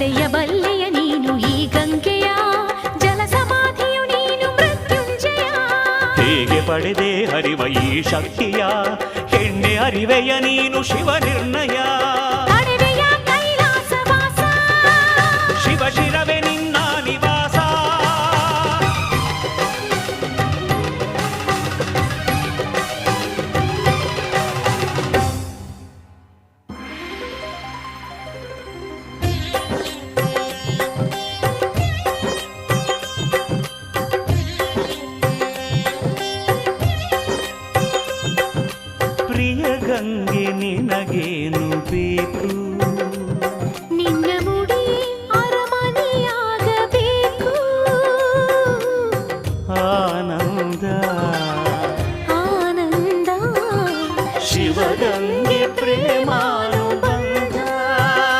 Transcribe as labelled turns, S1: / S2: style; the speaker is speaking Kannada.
S1: ಪಡೆಯಬಲ್ಲೆಯ ನೀನು ಈ ಗಂಗೆಯ ಜಲ ಸಮಾಧಿಯು ನೀನು ಮೃತ್ಯುಂಜಯ.
S2: ಹೇಗೆ ಪಡೆದೆ ಹರಿವ ಈ ಶಕ್ತಿಯ ಹೆಣ್ಣೆ ಅರಿವೆಯ ನೀನು ಶಿವ ನಿರ್ಣಯ.